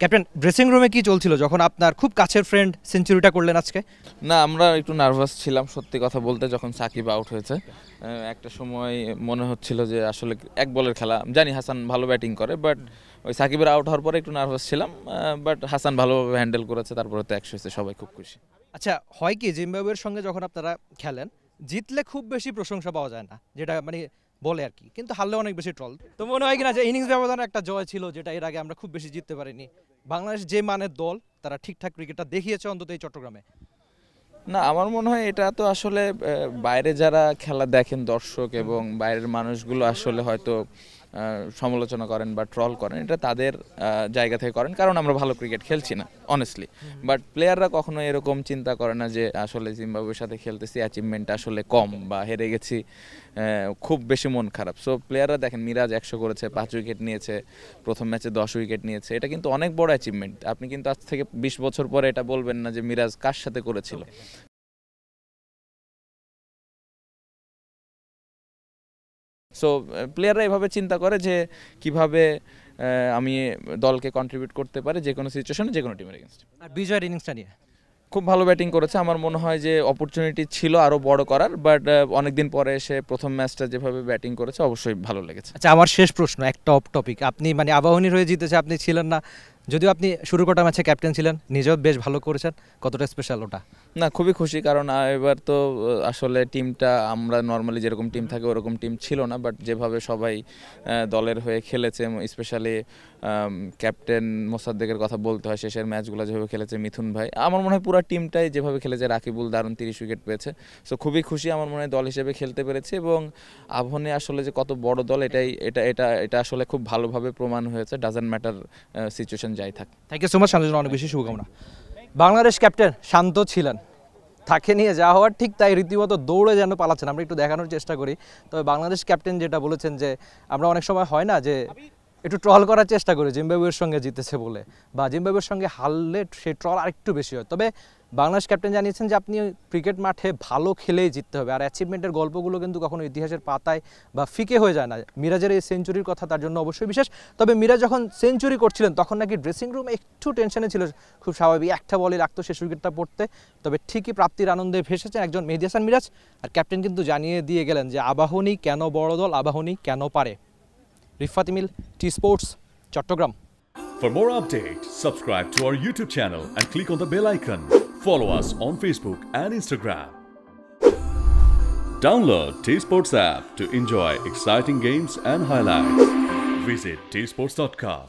Captain, dressing রুমে কি চলছিল যখন আপনার খুব কাছের ফ্রেন্ড সেঞ্চুরিটা করলেন আজকে? না, আমরা একটু নার্ভাস ছিলাম সত্যি কথা বলতে, যখন সাকিব আউট হয়েছে। একটা সময় মনে হচ্ছিল যে আসলে এক বলের খেলা, জানি হাসান ভালো ব্যাটিং করে, বাট ওই সাকিবের আউট হওয়ার পরে একটু নার্ভাস ছিলাম, বাট হাসান ভালোভাবে হ্যান্ডেল করেছে, তারপরে তো 100 হয়েছে, সবাই খুব খুশি। আচ্ছা, হয় কি জিম্বাবুয়ের সঙ্গে যখন আপনারা খেলেন, জিতলে খুব বেশি প্রশংসা পাওয়া যায় না, যেটা মানে বলে আর কি, কিন্তু হারলে অনেক বেশি ট্রল। তো মনে হয় কিনা যে ইনিংস ব্যবধানে একটা জয় ছিল, যেটা এর আগে আমরা খুব বেশি জিততে পারিনি। বাংলাদেশ যে মানের দল, তারা ঠিকঠাক ক্রিকেটটা দেখিয়েছে অন্তত এই চট্টগ্রামে। না, আমার মনে হয় এটা তো আসলে বাইরে যারা খেলা দেখেন দর্শক এবং বাইরের মানুষগুলো আসলে হয়তো সমালোচনা করেন বা ট্রল করেন, এটা তাদের জায়গা থেকে করেন, কারণ আমরা ভালো ক্রিকেট খেলছি না অনেস্টলি। বাট প্লেয়াররা কখনো এরকম চিন্তা করে না যে আসলে জিম্বাবুয়ের সাথে খেলতেছি, অ্যাচিভমেন্ট আসলে কম বা হেরে গেছি, খুব বেশি মন খারাপ। সো প্লেয়াররা দেখেন, মিরাজ 100 করেছে, 5 উইকেট নিয়েছে, প্রথম ম্যাচে 10 উইকেট নিয়েছে, এটা কিন্তু অনেক বড় অ্যাচিভমেন্ট। আপনি কিন্তু আজ থেকে 20 বছর পরে এটা বলবেন না যে মিরাজ কার সাথে করেছিল। সো প্লেয়াররা এভাবে চিন্তা করে যে কিভাবে আমি দলকে কন্ট্রিবিউট করতে পারি যে কোনো সিচুয়েশনে, যে কোনো টিমের এগেনস্ট। আর বিজয়ের ইনিংসটা নিয়ে খুব ভালো ব্যাটিং করেছে, আমার মনে হয় যে অপরচুনিটি ছিল আরও বড় করার, বাট অনেকদিন পরে এসে প্রথম ম্যাচটা যেভাবে ব্যাটিং করেছে অবশ্যই ভালো লেগেছে। আচ্ছা, আমার শেষ প্রশ্ন, একটা অফ টপিক। আপনি মানে আবাহনীর হয়ে জিতেছে, আপনি ছিলেন না, যদিও আপনি শুরু কটা ম্যাচে ক্যাপ্টেন ছিলেন, নিজেও বেশ ভালো করেছেন। কতটা স্পেশাল ওটা? না, খুবই খুশি, কারণ এবার তো আসলে টিমটা আমরা নর্মালি যেরকম টিম থাকে ওরকম টিম ছিল না, বাট যেভাবে সবাই দলের হয়ে খেলেছে, স্পেশালি ক্যাপ্টেন মোসাদ্দেকের কথা বলতে হয়, শেষের ম্যাচগুলো যেভাবে খেলেছে মিথুন ভাই, আমার মনে হয় পুরো টিমটাই যেভাবে খেলেছে, রাকিবুল দারুণ 30 উইকেট পেয়েছে। সো খুবই খুশি, আমার মনে হয় দল হিসেবে খেলতে পেরেছে, এবং আবাহনী আসলে যে কত বড় দল এটাই এটা এটা এটা আসলে খুব ভালোভাবে প্রমাণ হয়েছে। ডাজন্ট ম্যাটার সিচুয়েশন যাই থাক। থ্যাংক ইউ সো মাচ, শান্তর জন্য অনেক বেশি শুভকামনা। বাংলাদেশ ক্যাপ্টেন শান্ত ছিলেন, তাকে নিয়ে যা হওয়ার ঠিক তাই, রীতিমতো দৌড়ে যেন পালাচ্ছেন, আমরা একটু দেখানোর চেষ্টা করি। তবে বাংলাদেশ ক্যাপ্টেন যেটা বলেছেন যে আমরা অনেক সময় হয় না যে একটু ট্রল করার চেষ্টা করি জিম্বাবুয়ের সঙ্গে জিতেছে বলে, বা জিম্বাবুয়ের সঙ্গে হারলে সেই ট্রল আরেকটু বেশি হয়। তবে বাংলাদেশ ক্যাপ্টেন জানিয়েছেন যে আপনি ক্রিকেট মাঠে ভালো খেলেই জিততে হবে, আর অ্যাচিভমেন্টের গল্পগুলো কিন্তু কখনো ইতিহাসের পাতায় বা ফিকে হয়ে যায় না। মিরাজের এই সেঞ্চুরির কথা তার জন্য অবশ্যই বিশেষ। তবে মিরাজ যখন সেঞ্চুরি করছিলেন তখন নাকি ড্রেসিং রুম একটু টেনশনে ছিল, খুব স্বাভাবিক, একটা বলই লাগতো শেষ উইকেটটা পড়তে। তবে ঠিকই প্রাপ্তির আনন্দে ভেসেছেন একজন মেহেদী হাসান মিরাজ, আর ক্যাপ্টেন কিন্তু জানিয়ে দিয়ে গেলেন যে আবাহনী কেন বড় দল, আবাহনী কেন পারে। Rifat Emil, T sports, Chattogram. For more updates, subscribe to our YouTube channel and click on the bell icon. Follow us on Facebook and Instagram. Download T-Sports app to enjoy exciting games and highlights. Visit tsports.com.